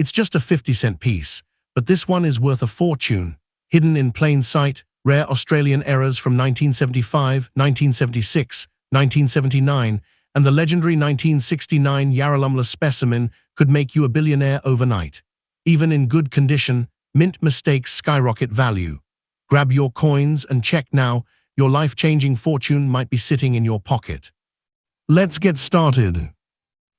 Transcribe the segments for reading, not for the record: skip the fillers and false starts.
It's just a 50-cent piece, but this one is worth a fortune. Hidden in plain sight, rare Australian errors from 1975, 1976, 1979, and the legendary 1969 Yarralumla specimen could make you a billionaire overnight. Even in good condition, mint mistakes skyrocket value. Grab your coins and check now, your life-changing fortune might be sitting in your pocket. Let's get started.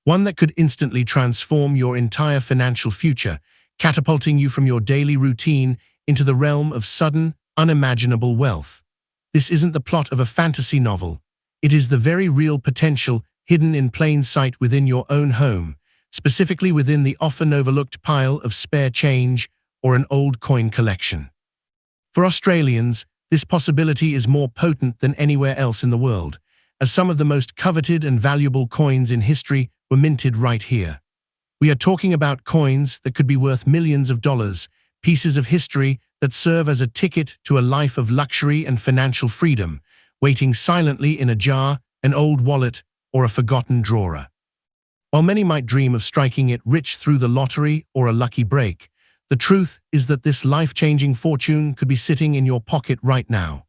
One that could instantly transform your entire financial future, catapulting you from your daily routine into the realm of sudden, unimaginable wealth. This isn't the plot of a fantasy novel. It is the very real potential hidden in plain sight within your own home, specifically within the often overlooked pile of spare change or an old coin collection. For Australians, this possibility is more potent than anywhere else in the world, as some of the most coveted and valuable coins in history were minted right here. We are talking about coins that could be worth millions of dollars, pieces of history that serve as a ticket to a life of luxury and financial freedom, waiting silently in a jar, an old wallet, or a forgotten drawer. While many might dream of striking it rich through the lottery or a lucky break, the truth is that this life-changing fortune could be sitting in your pocket right now.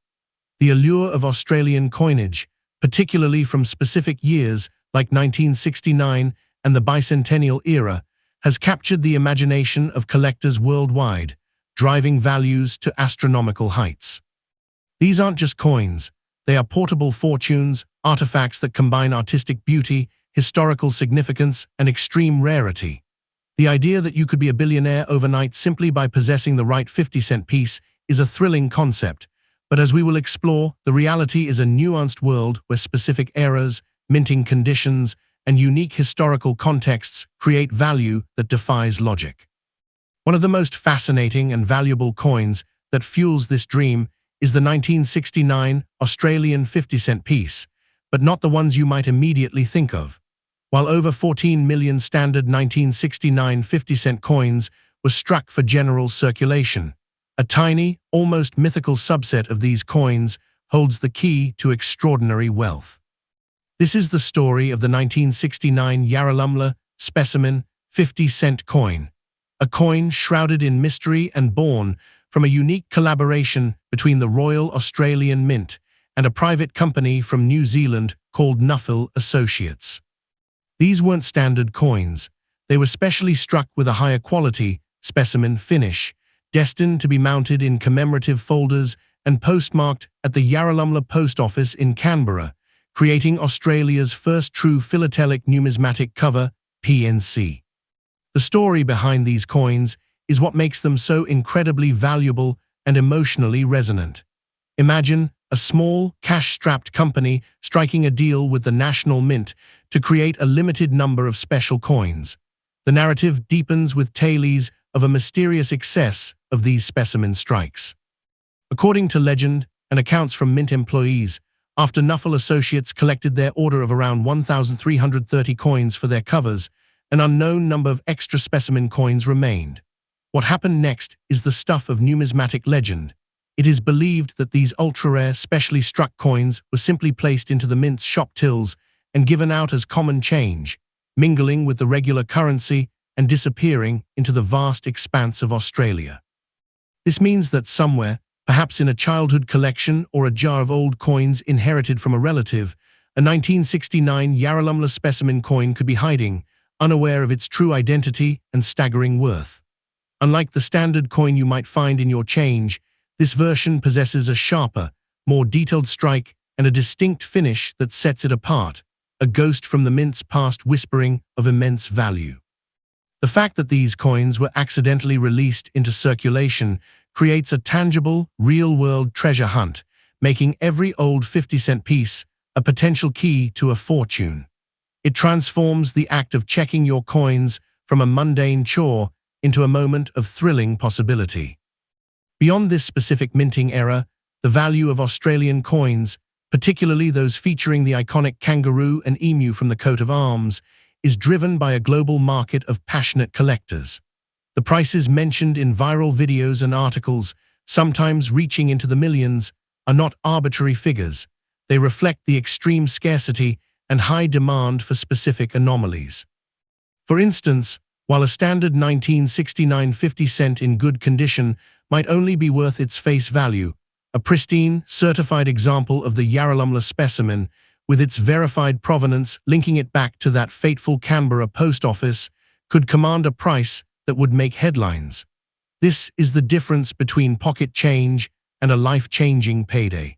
The allure of Australian coinage, particularly from specific years like 1969 and the bicentennial era, has captured the imagination of collectors worldwide, driving values to astronomical heights. These aren't just coins, they are portable fortunes, artifacts that combine artistic beauty, historical significance, and extreme rarity. The idea that you could be a billionaire overnight simply by possessing the right 50-cent piece is a thrilling concept, but as we will explore, the reality is a nuanced world where specific eras, minting conditions, and unique historical contexts create value that defies logic. One of the most fascinating and valuable coins that fuels this dream is the 1969 Australian 50-cent piece, but not the ones you might immediately think of. While over 14 million standard 1969 50-cent coins were struck for general circulation, a tiny, almost mythical subset of these coins holds the key to extraordinary wealth. This is the story of the 1969 Yarralumla specimen 50-cent coin, a coin shrouded in mystery and born from a unique collaboration between the Royal Australian Mint and a private company from New Zealand called Nuffel Associates. These weren't standard coins. They were specially struck with a higher quality specimen finish, destined to be mounted in commemorative folders and postmarked at the Yarralumla Post Office in Canberra, creating Australia's first true philatelic numismatic cover, PNC. The story behind these coins is what makes them so incredibly valuable and emotionally resonant. Imagine a small, cash-strapped company striking a deal with the National Mint to create a limited number of special coins. The narrative deepens with tales of a mysterious excess of these specimen strikes. According to legend and accounts from Mint employees, after Nuffel Associates collected their order of around 1,330 coins for their covers, an unknown number of extra specimen coins remained. What happened next is the stuff of numismatic legend. It is believed that these ultra-rare, specially struck coins were simply placed into the Mint's shop tills and given out as common change, mingling with the regular currency and disappearing into the vast expanse of Australia. This means that somewhere, perhaps in a childhood collection or a jar of old coins inherited from a relative, a 1969 Yarralumla specimen coin could be hiding, unaware of its true identity and staggering worth. Unlike the standard coin you might find in your change, this version possesses a sharper, more detailed strike and a distinct finish that sets it apart, a ghost from the Mint's past whispering of immense value. The fact that these coins were accidentally released into circulation creates a tangible, real-world treasure hunt, making every old 50-cent piece a potential key to a fortune. It transforms the act of checking your coins from a mundane chore into a moment of thrilling possibility. Beyond this specific minting era, the value of Australian coins, particularly those featuring the iconic kangaroo and emu from the coat of arms, is driven by a global market of passionate collectors. The prices mentioned in viral videos and articles, sometimes reaching into the millions, are not arbitrary figures. They reflect the extreme scarcity and high demand for specific anomalies. For instance, While a standard 1969 50-cent in good condition might only be worth its face value, a pristine, certified example of the Yarralumla specimen, with its verified provenance linking it back to that fateful Canberra post office, could command a price that would make headlines. This is the difference between pocket change and a life-changing payday.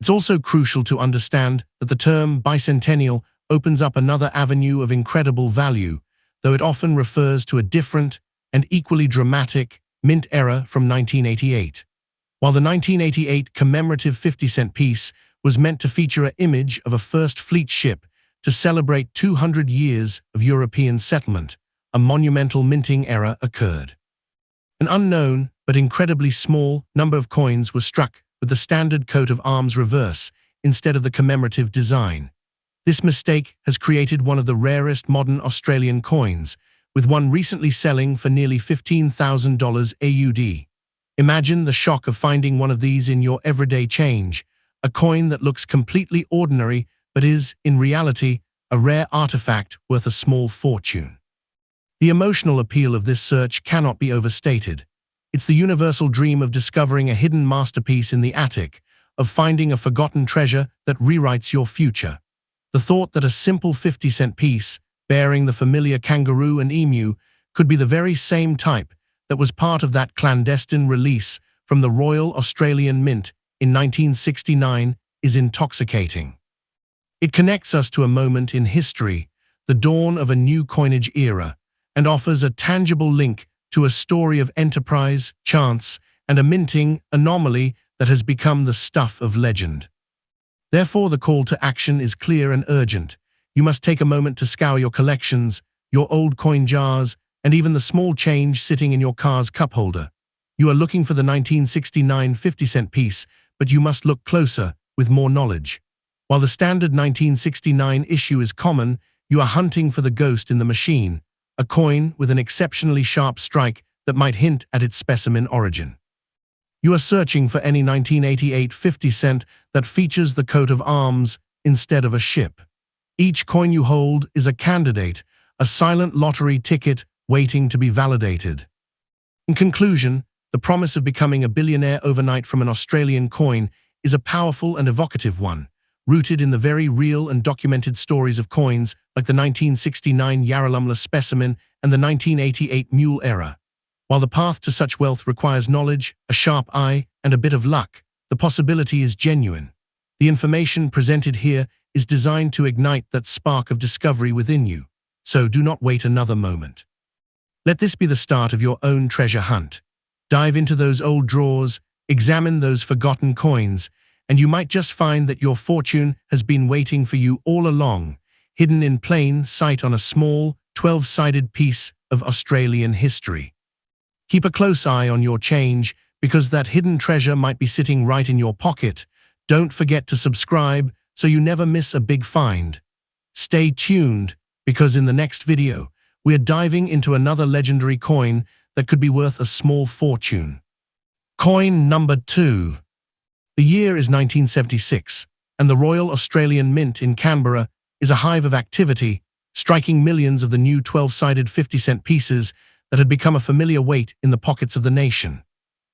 It's also crucial to understand that the term bicentennial opens up another avenue of incredible value, though it often refers to a different and equally dramatic mint era from 1988. While the 1988 commemorative 50-cent piece was meant to feature an image of a First Fleet ship to celebrate 200 years of European settlement, a monumental minting era occurred. An unknown, but incredibly small, number of coins were struck with the standard coat of arms reverse instead of the commemorative design. This mistake has created one of the rarest modern Australian coins, with one recently selling for nearly $15,000 AUD. Imagine the shock of finding one of these in your everyday change, a coin that looks completely ordinary but is, in reality, a rare artifact worth a small fortune. The emotional appeal of this search cannot be overstated. It's the universal dream of discovering a hidden masterpiece in the attic, of finding a forgotten treasure that rewrites your future. The thought that a simple 50-cent piece, bearing the familiar kangaroo and emu, could be the very same type that was part of that clandestine release from the Royal Australian Mint in 1969 is intoxicating. It connects us to a moment in history, the dawn of a new coinage era, and offers a tangible link to a story of enterprise, chance, and a minting anomaly that has become the stuff of legend. Therefore, the call to action is clear and urgent. You must take a moment to scour your collections, your old coin jars, and even the small change sitting in your car's cup holder. You are looking for the 1969 50-cent piece, but you must look closer, with more knowledge. While the standard 1969 issue is common, you are hunting for the ghost in the machine, a coin with an exceptionally sharp strike that might hint at its specimen origin. You are searching for any 1988 50-cent that features the coat of arms instead of a ship. Each coin you hold is a candidate, a silent lottery ticket waiting to be validated. In conclusion, the promise of becoming a billionaire overnight from an Australian coin is a powerful and evocative one, rooted in the very real and documented stories of coins like the 1969 Yarralumla specimen and the 1988 Mule era. While the path to such wealth requires knowledge, a sharp eye, and a bit of luck, the possibility is genuine. The information presented here is designed to ignite that spark of discovery within you, so do not wait another moment. Let this be the start of your own treasure hunt. Dive into those old drawers, examine those forgotten coins, and you might just find that your fortune has been waiting for you all along, hidden in plain sight on a small, 12-sided piece of Australian history. Keep a close eye on your change, because that hidden treasure might be sitting right in your pocket. Don't forget to subscribe so you never miss a big find. Stay tuned, because in the next video, we're diving into another legendary coin that could be worth a small fortune. Coin number 2. The year is 1976, and the Royal Australian Mint in Canberra is a hive of activity, striking millions of the new 12-sided 50-cent pieces that had become a familiar weight in the pockets of the nation.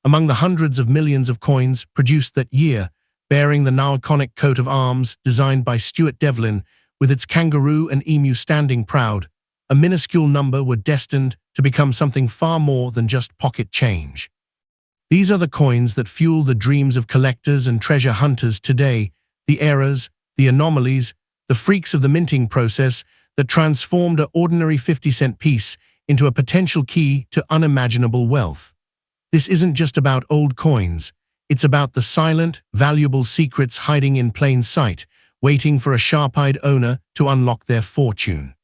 Among the hundreds of millions of coins produced that year, bearing the now iconic coat of arms designed by Stuart Devlin, with its kangaroo and emu standing proud, a minuscule number were destined to become something far more than just pocket change. These are the coins that fuel the dreams of collectors and treasure hunters today, the eras, the anomalies, the freaks of the minting process that transformed an ordinary 50-cent piece into a potential key to unimaginable wealth. This isn't just about old coins, it's about the silent, valuable secrets hiding in plain sight, waiting for a sharp-eyed owner to unlock their fortune.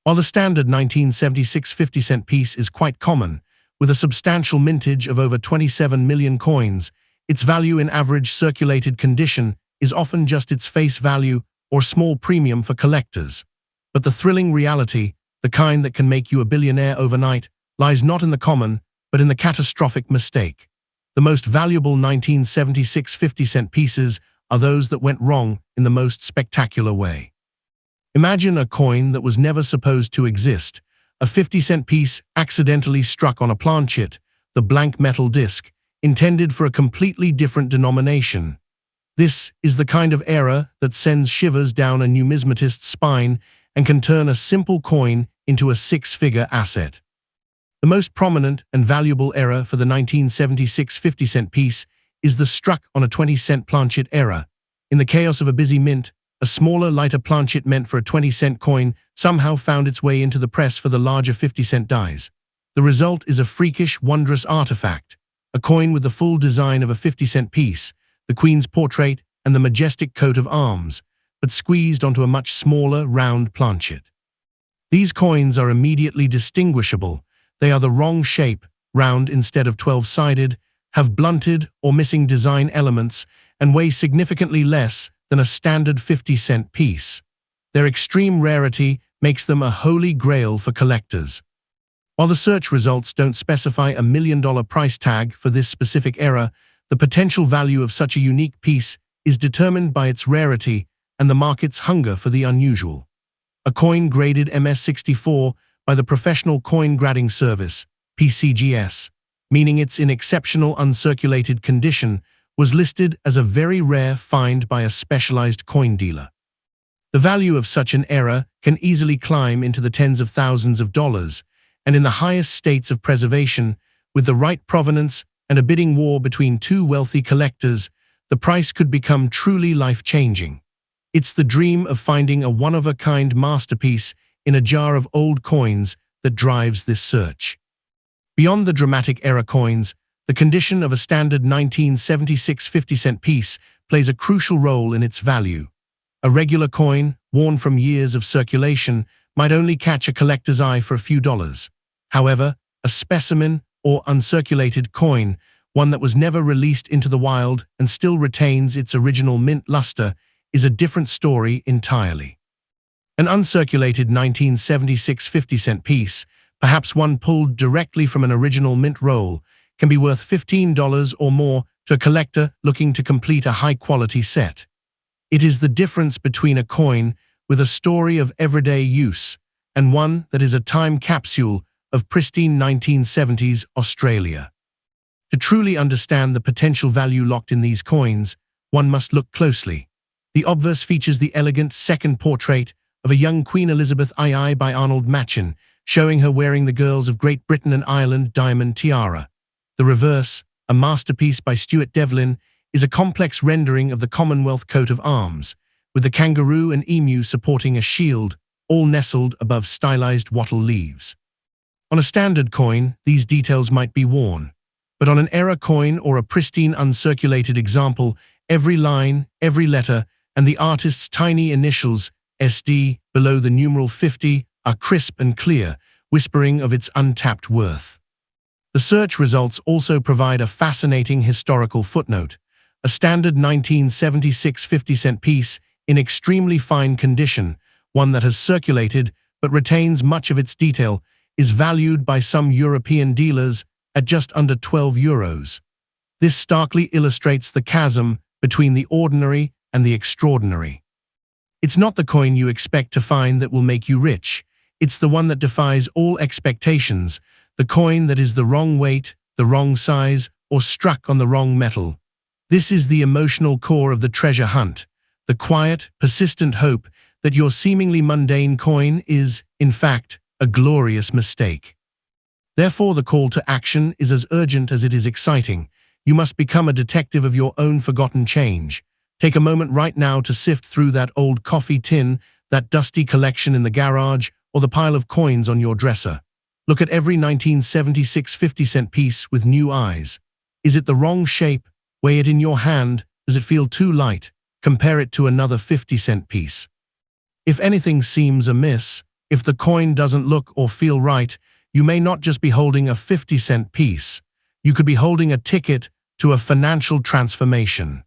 While the standard 1976 50-cent piece is quite common, with a substantial mintage of over 27 million coins, its value in average circulated condition is often just its face value or small premium for collectors. But the thrilling reality, the kind that can make you a billionaire overnight, lies not in the common, but in the catastrophic mistake. The most valuable 1976 50-cent pieces are those that went wrong in the most spectacular way. Imagine a coin that was never supposed to exist, a 50-cent piece accidentally struck on a planchet, the blank metal disc, intended for a completely different denomination. This is the kind of error that sends shivers down a numismatist's spine and can turn a simple coin into a six-figure asset. The most prominent and valuable error for the 1976 50-cent piece is the struck on a 20-cent planchet error. In the chaos of a busy mint, a smaller, lighter planchet meant for a 20-cent coin somehow found its way into the press for the larger 50-cent dies. The result is a freakish, wondrous artifact, a coin with the full design of a 50-cent piece, the Queen's portrait and the majestic coat of arms, but squeezed onto a much smaller, round planchet. These coins are immediately distinguishable. They are the wrong shape, round instead of 12-sided, have blunted or missing design elements, and weigh significantly less than a standard 50-cent piece. Their extreme rarity makes them a holy grail for collectors. While the search results don't specify a $1 million price tag for this specific error, the potential value of such a unique piece is determined by its rarity and the market's hunger for the unusual. A coin graded MS64 by the Professional Coin Grading Service, PCGS, meaning it's in exceptional uncirculated condition, was listed as a very rare find by a specialized coin dealer. The value of such an error can easily climb into the tens of thousands of dollars, and in the highest states of preservation, with the right provenance and a bidding war between two wealthy collectors, the price could become truly life-changing. It's the dream of finding a one-of-a-kind masterpiece in a jar of old coins that drives this search. Beyond the dramatic error coins, the condition of a standard 1976 50-cent piece plays a crucial role in its value. A regular coin, worn from years of circulation, might only catch a collector's eye for a few dollars. However, a specimen or uncirculated coin, one that was never released into the wild and still retains its original mint luster, is a different story entirely. An uncirculated 1976 50-cent piece, perhaps one pulled directly from an original mint roll, can be worth $15 or more to a collector looking to complete a high-quality set. It is the difference between a coin with a story of everyday use and one that is a time capsule of pristine 1970s Australia. To truly understand the potential value locked in these coins, one must look closely. The obverse features the elegant second portrait of a young Queen Elizabeth II by Arnold Machin, showing her wearing the girls of Great Britain and Ireland diamond tiara. The reverse, a masterpiece by Stuart Devlin, is a complex rendering of the Commonwealth coat of arms, with the kangaroo and emu supporting a shield, all nestled above stylized wattle leaves. On a standard coin, these details might be worn, but on an error coin or a pristine uncirculated example, every line, every letter, and the artist's tiny initials, SD, below the numeral 50, are crisp and clear, whispering of its untapped worth. The search results also provide a fascinating historical footnote. A standard 1976 50-cent piece in extremely fine condition, one that has circulated but retains much of its detail, is valued by some European dealers at just under €12. This starkly illustrates the chasm between the ordinary and the extraordinary. It's not the coin you expect to find that will make you rich. It's the one that defies all expectations, the coin that is the wrong weight, the wrong size, or struck on the wrong metal. This is the emotional core of the treasure hunt, the quiet, persistent hope that your seemingly mundane coin is, in fact, a glorious mistake. Therefore, the call to action is as urgent as it is exciting. You must become a detective of your own forgotten change. Take a moment right now to sift through that old coffee tin, that dusty collection in the garage, or the pile of coins on your dresser. Look at every 1976 50-cent piece with new eyes. Is it the wrong shape? Weigh it in your hand. Does it feel too light? Compare it to another 50-cent piece. If anything seems amiss, if the coin doesn't look or feel right, you may not just be holding a 50-cent piece. You could be holding a ticket to a financial transformation.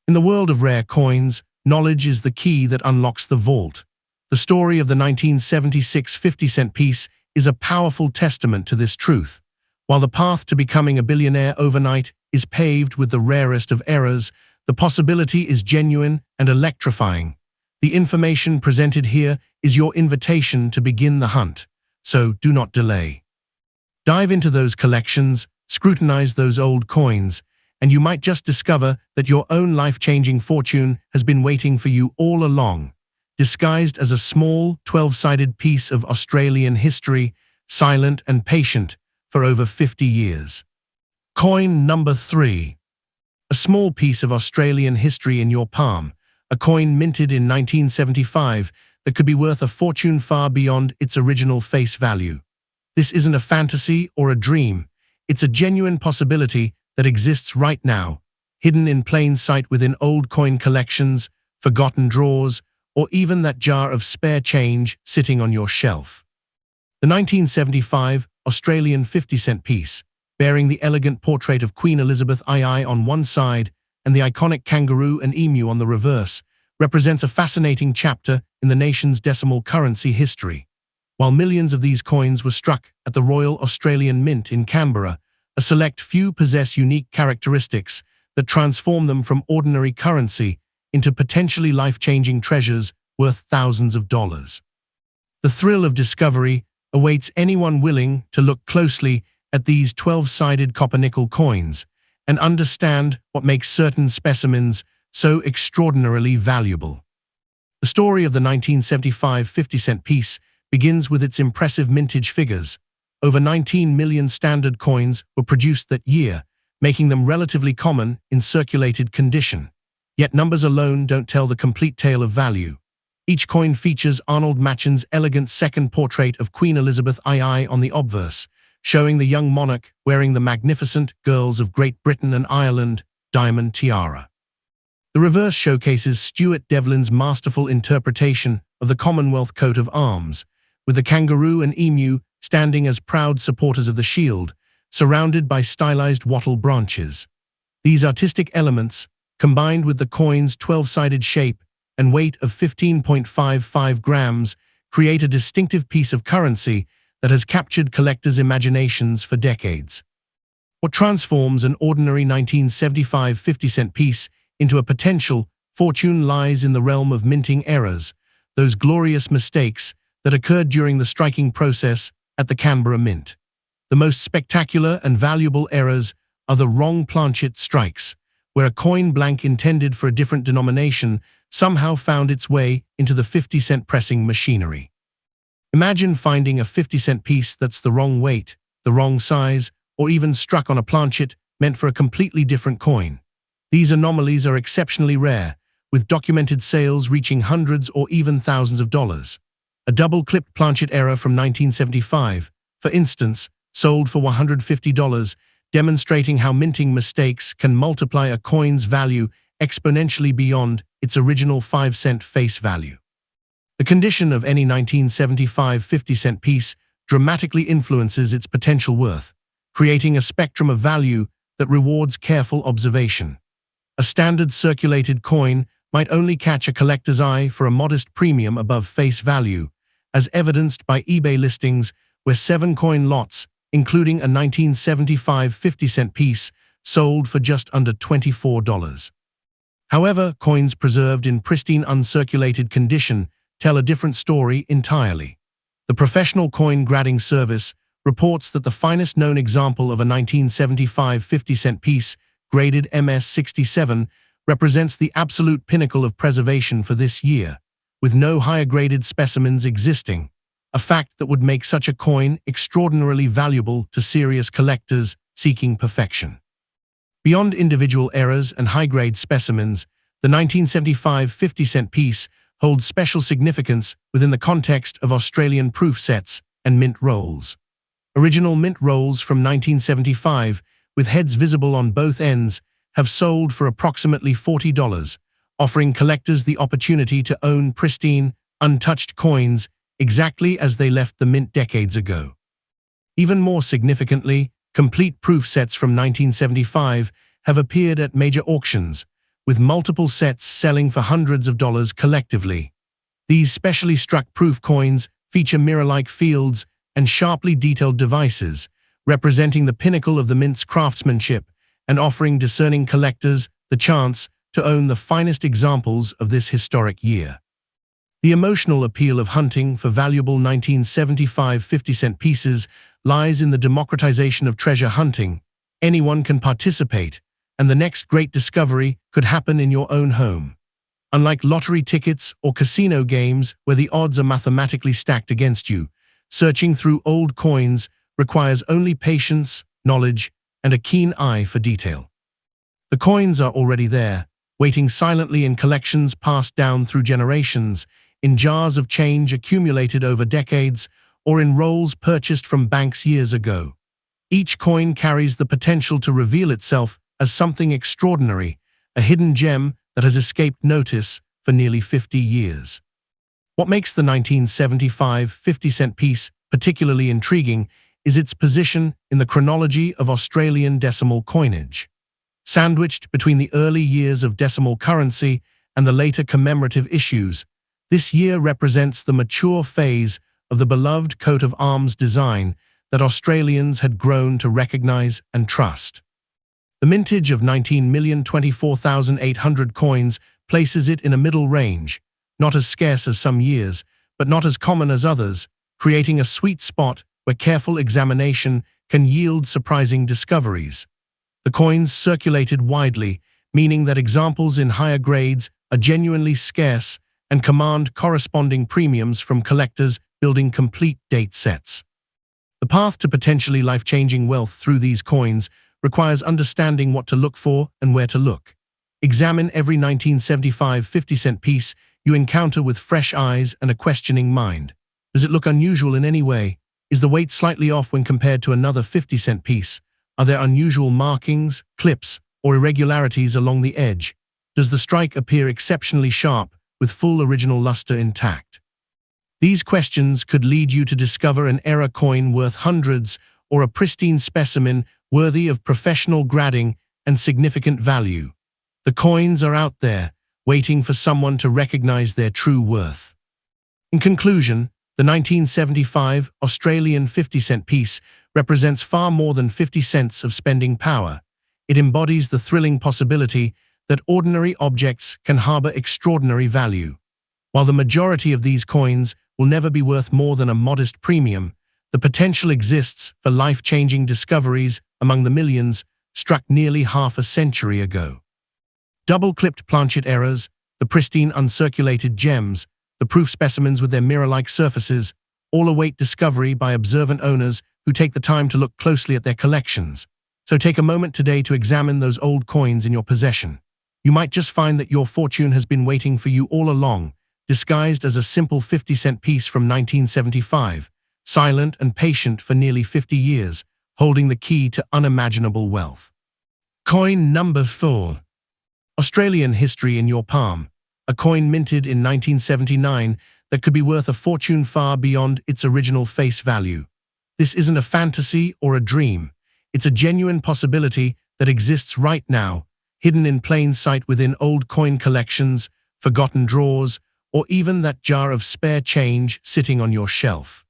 In the world of rare coins, knowledge is the key that unlocks the vault. The story of the 1976 50-cent piece is a powerful testament to this truth. While the path to becoming a billionaire overnight is paved with the rarest of errors, the possibility is genuine and electrifying. The information presented here is your invitation to begin the hunt. so do not delay. Dive into those collections, scrutinize those old coins, and you might just discover that your own life-changing fortune has been waiting for you all along, disguised as a small, 12-sided piece of Australian history, silent and patient for over 50 years. Coin number 3. A small piece of Australian history in your palm, a coin minted in 1975 that could be worth a fortune far beyond its original face value. This isn't a fantasy or a dream. It's a genuine possibility that exists right now, hidden in plain sight within old coin collections, forgotten drawers, or even that jar of spare change sitting on your shelf. The 1975 Australian 50-cent piece, bearing the elegant portrait of Queen Elizabeth II on one side and the iconic kangaroo and emu on the reverse, represents a fascinating chapter in the nation's decimal currency history. While millions of these coins were struck at the Royal Australian Mint in Canberra, a select few possess unique characteristics that transform them from ordinary currency into potentially life-changing treasures worth thousands of dollars. The thrill of discovery awaits anyone willing to look closely at these 12-sided copper-nickel coins and understand what makes certain specimens so extraordinarily valuable. The story of the 1975 50-cent piece begins with its impressive mintage figures. Over 19 million standard coins were produced that year, making them relatively common in circulated condition. Yet numbers alone don't tell the complete tale of value. Each coin features Arnold Machin's elegant second portrait of Queen Elizabeth II on the obverse, showing the young monarch wearing the magnificent Girls of Great Britain and Ireland diamond tiara. The reverse showcases Stuart Devlin's masterful interpretation of the Commonwealth coat of arms, with the kangaroo and emu standing as proud supporters of the shield, surrounded by stylized wattle branches. These artistic elements, combined with the coin's 12-sided shape and weight of 15.55 grams, create a distinctive piece of currency that has captured collectors' imaginations for decades. What transforms an ordinary 1975 50-cent piece into a potential fortune lies in the realm of minting errors, those glorious mistakes that occurred during the striking process at the Canberra Mint. The most spectacular and valuable errors are the wrong planchet strikes, where a coin blank intended for a different denomination somehow found its way into the 50-cent pressing machinery. Imagine finding a 50-cent piece that's the wrong weight, the wrong size, or even struck on a planchet meant for a completely different coin. These anomalies are exceptionally rare, with documented sales reaching hundreds or even thousands of dollars. A double-clipped planchet error from 1975, for instance, sold for $150, demonstrating how minting mistakes can multiply a coin's value exponentially beyond its original 5-cent face value. The condition of any 1975 50-cent piece dramatically influences its potential worth, creating a spectrum of value that rewards careful observation. A standard circulated coin might only catch a collector's eye for a modest premium above face value, as evidenced by eBay listings where 7 coin lots, including a 1975 50-cent piece, sold for just under $24. However, coins preserved in pristine uncirculated condition tell a different story entirely. The Professional Coin Grading Service reports that the finest known example of a 1975 50-cent piece, graded MS-67, represents the absolute pinnacle of preservation for this year, with no higher-graded specimens existing, a fact that would make such a coin extraordinarily valuable to serious collectors seeking perfection. Beyond individual errors and high-grade specimens, the 1975 50-cent piece holds special significance within the context of Australian proof sets and mint rolls. Original mint rolls from 1975, with heads visible on both ends, have sold for approximately $40, offering collectors the opportunity to own pristine, untouched coins exactly as they left the mint decades ago. Even more significantly, complete proof sets from 1975 have appeared at major auctions, with multiple sets selling for hundreds of dollars collectively. These specially struck proof coins feature mirror-like fields and sharply detailed devices, representing the pinnacle of the mint's craftsmanship and offering discerning collectors the chance to own the finest examples of this historic year. The emotional appeal of hunting for valuable 1975 50-cent pieces lies in the democratization of treasure hunting. Anyone can participate, and the next great discovery could happen in your own home. Unlike lottery tickets or casino games where the odds are mathematically stacked against you, searching through old coins requires only patience, knowledge, and a keen eye for detail. The coins are already there, waiting silently in collections passed down through generations, in jars of change accumulated over decades, or in rolls purchased from banks years ago. Each coin carries the potential to reveal itself as something extraordinary, a hidden gem that has escaped notice for nearly 50 years. What makes the 1975 50-cent piece particularly intriguing is its position in the chronology of Australian decimal coinage. Sandwiched between the early years of decimal currency and the later commemorative issues, this year represents the mature phase of the beloved coat of arms design that Australians had grown to recognize and trust. The mintage of 19,024,800 coins places it in a middle range, not as scarce as some years, but not as common as others, creating a sweet spot where careful examination can yield surprising discoveries. The coins circulated widely, meaning that examples in higher grades are genuinely scarce and command corresponding premiums from collectors building complete date sets. The path to potentially life-changing wealth through these coins requires understanding what to look for and where to look. Examine every 1975 50-cent piece you encounter with fresh eyes and a questioning mind. Does it look unusual in any way? Is the weight slightly off when compared to another 50-cent piece? Are there unusual markings, clips, or irregularities along the edge? Does the strike appear exceptionally sharp, with full original luster intact? These questions could lead you to discover an error coin worth hundreds or a pristine specimen worthy of professional grading and significant value. The coins are out there, waiting for someone to recognize their true worth. In conclusion, the 1975 Australian 50-cent piece represents far more than 50 cents of spending power. It embodies the thrilling possibility that ordinary objects can harbor extraordinary value. While the majority of these coins will never be worth more than a modest premium, the potential exists for life-changing discoveries among the millions struck nearly half a century ago. Double-clipped planchet errors, the pristine uncirculated gems, the proof specimens with their mirror-like surfaces, all await discovery by observant owners who take the time to look closely at their collections. So take a moment today to examine those old coins in your possession. You might just find that your fortune has been waiting for you all along, disguised as a simple 50-cent piece from 1975, silent and patient for nearly 50 years, holding the key to unimaginable wealth. Coin number 4. Australian history in your palm. A coin minted in 1979 that could be worth a fortune far beyond its original face value. This isn't a fantasy or a dream. It's a genuine possibility that exists right now, hidden in plain sight within old coin collections, forgotten drawers, or even that jar of spare change sitting on your shelf.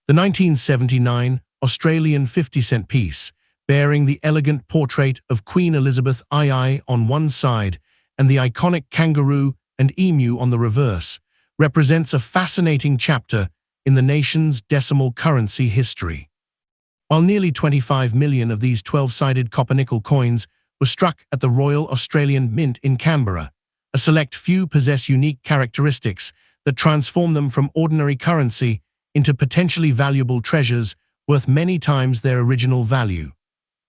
The 1979 Australian 50-cent piece, bearing the elegant portrait of Queen Elizabeth II on one side and the iconic kangaroo and emu on the reverse, represents a fascinating chapter in the nation's decimal currency history. While nearly 25 million of these 12-sided copper-nickel coins were struck at the Royal Australian Mint in Canberra, a select few possess unique characteristics that transform them from ordinary currency into potentially valuable treasures worth many times their original value.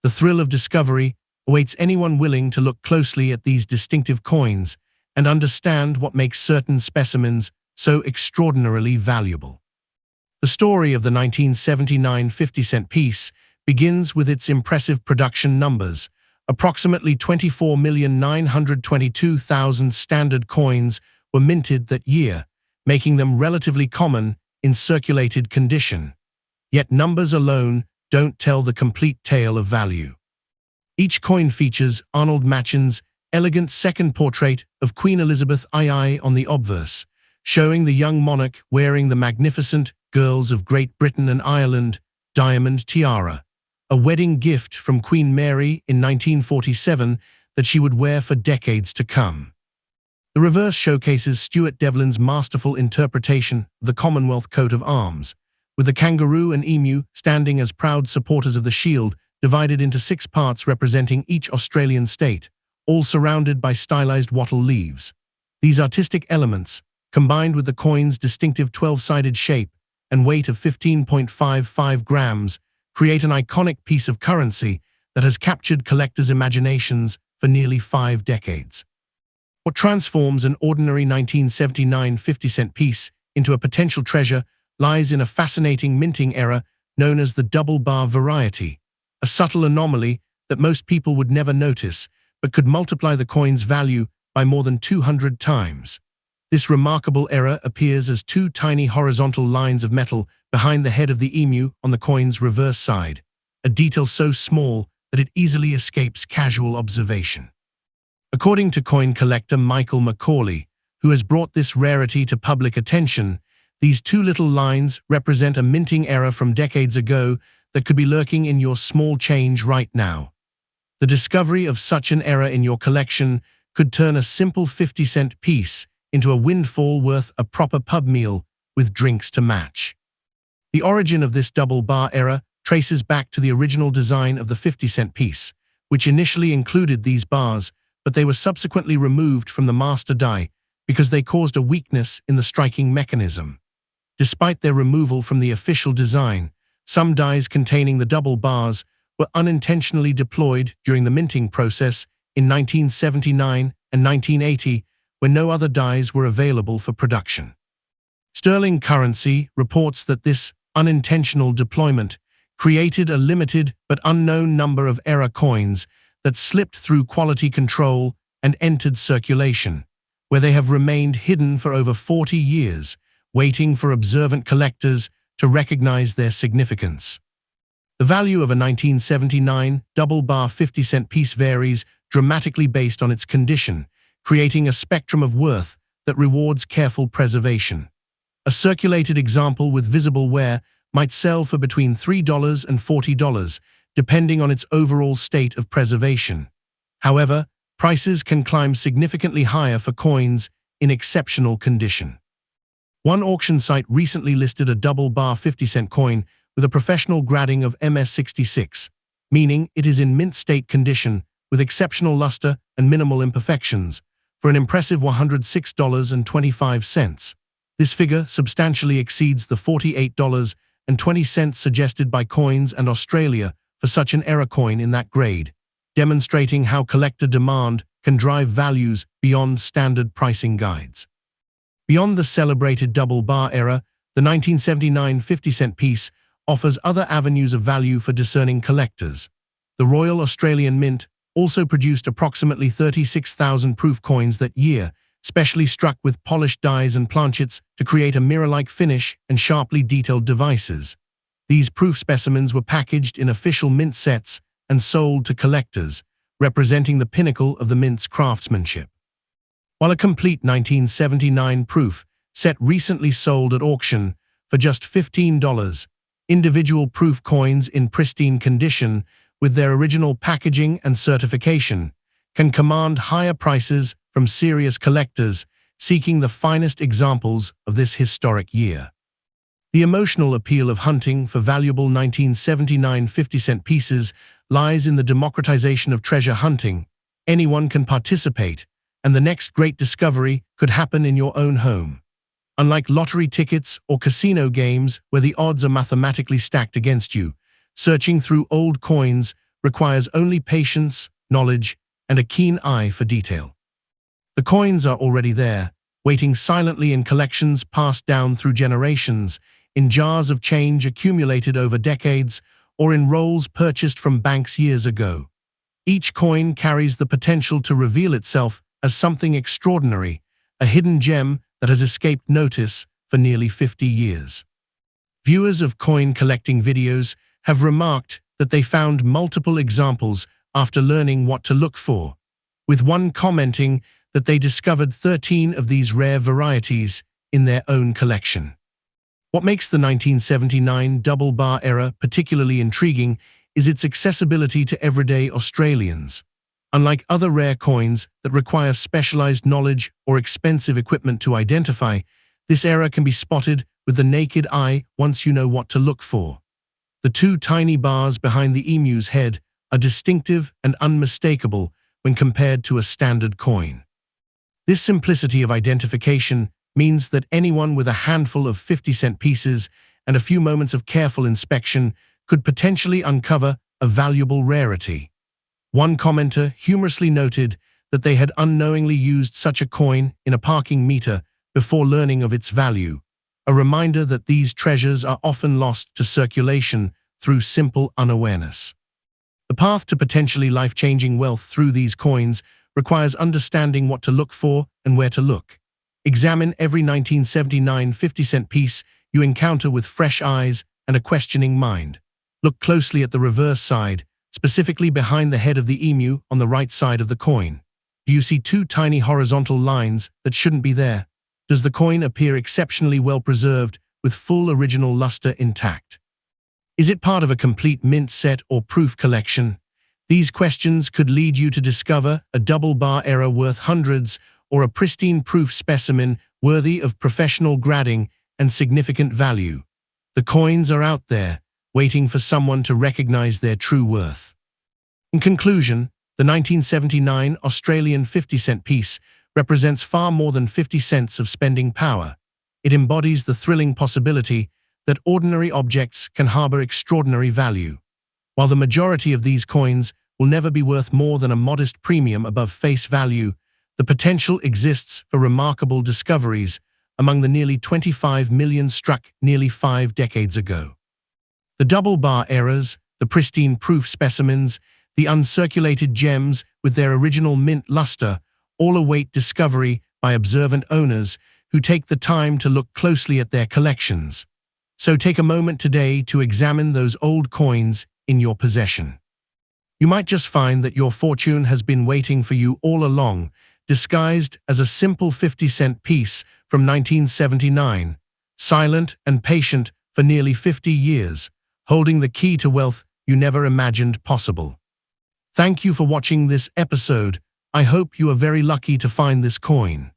The thrill of discovery awaits anyone willing to look closely at these distinctive coins and understand what makes certain specimens so extraordinarily valuable. The story of the 1979 50-cent piece begins with its impressive production numbers. Approximately 24,922,000 standard coins were minted that year, making them relatively common in circulated condition. Yet numbers alone don't tell the complete tale of value. Each coin features Arnold Machin's elegant second portrait of Queen Elizabeth II on the obverse, showing the young monarch wearing the magnificent Girls of Great Britain and Ireland diamond tiara, a wedding gift from Queen Mary in 1947 that she would wear for decades to come. The reverse showcases Stuart Devlin's masterful interpretation of the Commonwealth coat of arms, with the kangaroo and emu standing as proud supporters of the shield, divided into 6 parts representing each Australian state, all surrounded by stylized wattle leaves. These artistic elements, combined with the coin's distinctive 12-sided shape and weight of 15.55 grams, create an iconic piece of currency that has captured collectors' imaginations for nearly 5 decades. What transforms an ordinary 1979 50-cent piece into a potential treasure lies in a fascinating minting error known as the double bar variety, a subtle anomaly that most people would never notice but could multiply the coin's value by more than 200 times. This remarkable error appears as 2 tiny horizontal lines of metal behind the head of the emu on the coin's reverse side, a detail so small that it easily escapes casual observation. According to coin collector Michael Macaulay, who has brought this rarity to public attention, these 2 little lines represent a minting error from decades ago that could be lurking in your small change right now. The discovery of such an error in your collection could turn a simple 50-cent piece into a windfall worth a proper pub meal with drinks to match. The origin of this double bar error traces back to the original design of the 50-cent piece, which initially included these bars, but they were subsequently removed from the master die because they caused a weakness in the striking mechanism. Despite their removal from the official design, some dies containing the double bars were unintentionally deployed during the minting process in 1979 and 1980 when no other dies were available for production. Sterling Currency reports that this unintentional deployment created a limited but unknown number of error coins that slipped through quality control and entered circulation, where they have remained hidden for over 40 years, waiting for observant collectors to recognize their significance. The value of a 1979 double-bar 50-cent piece varies dramatically based on its condition, creating a spectrum of worth that rewards careful preservation. A circulated example with visible wear might sell for between $3 and $40, depending on its overall state of preservation. However, prices can climb significantly higher for coins in exceptional condition. One auction site recently listed a double-bar 50-cent coin with a professional grading of MS66, meaning it is in mint state condition with exceptional luster and minimal imperfections, for an impressive $106.25. This figure substantially exceeds the $48.20 suggested by Coins and Australia for such an error coin in that grade, demonstrating how collector demand can drive values beyond standard pricing guides. Beyond the celebrated double bar era, the 1979 50-cent piece offers other avenues of value for discerning collectors. The Royal Australian Mint also produced approximately 36,000 proof coins that year, specially struck with polished dies and planchets to create a mirror-like finish and sharply detailed devices. These proof specimens were packaged in official mint sets and sold to collectors, representing the pinnacle of the mint's craftsmanship. While a complete 1979 proof set recently sold at auction for just $15, individual proof coins in pristine condition with their original packaging and certification can command higher prices from serious collectors seeking the finest examples of this historic year. The emotional appeal of hunting for valuable 1979 50-cent pieces lies in the democratization of treasure hunting. Anyone can participate, and the next great discovery could happen in your own home. Unlike lottery tickets or casino games where the odds are mathematically stacked against you, searching through old coins requires only patience, knowledge, and a keen eye for detail. The coins are already there, waiting silently in collections passed down through generations, in jars of change accumulated over decades, or in rolls purchased from banks years ago. Each coin carries the potential to reveal itself as something extraordinary, a hidden gem that has escaped notice for nearly 50 years. Viewers of coin collecting videos have remarked that they found multiple examples after learning what to look for, with one commenting that they discovered 13 of these rare varieties in their own collection. What makes the 1979 double bar era particularly intriguing is its accessibility to everyday Australians. Unlike other rare coins that require specialized knowledge or expensive equipment to identify, this error can be spotted with the naked eye once you know what to look for. The two tiny bars behind the emu's head are distinctive and unmistakable when compared to a standard coin. This simplicity of identification means that anyone with a handful of 50-cent pieces and a few moments of careful inspection could potentially uncover a valuable rarity. One commenter humorously noted that they had unknowingly used such a coin in a parking meter before learning of its value, a reminder that these treasures are often lost to circulation through simple unawareness. The path to potentially life-changing wealth through these coins requires understanding what to look for and where to look. Examine every 1979 50-cent piece you encounter with fresh eyes and a questioning mind. Look closely at the reverse side, specifically behind the head of the emu on the right side of the coin. Do you see two tiny horizontal lines that shouldn't be there? Does the coin appear exceptionally well preserved with full original luster intact? Is it part of a complete mint set or proof collection? These questions could lead you to discover a double bar error worth hundreds or a pristine proof specimen worthy of professional grading and significant value. The coins are out there, waiting for someone to recognize their true worth. In conclusion, the 1979 Australian 50-cent piece represents far more than 50 cents of spending power. It embodies the thrilling possibility that ordinary objects can harbor extraordinary value. While the majority of these coins will never be worth more than a modest premium above face value, the potential exists for remarkable discoveries among the nearly 25 million struck nearly 5 decades ago. The double bar errors, the pristine proof specimens, the uncirculated gems with their original mint luster all await discovery by observant owners who take the time to look closely at their collections. So take a moment today to examine those old coins in your possession. You might just find that your fortune has been waiting for you all along, disguised as a simple 50-cent piece from 1979, silent and patient for nearly 50 years, holding the key to wealth you never imagined possible. Thank you for watching this episode. I hope you are very lucky to find this coin.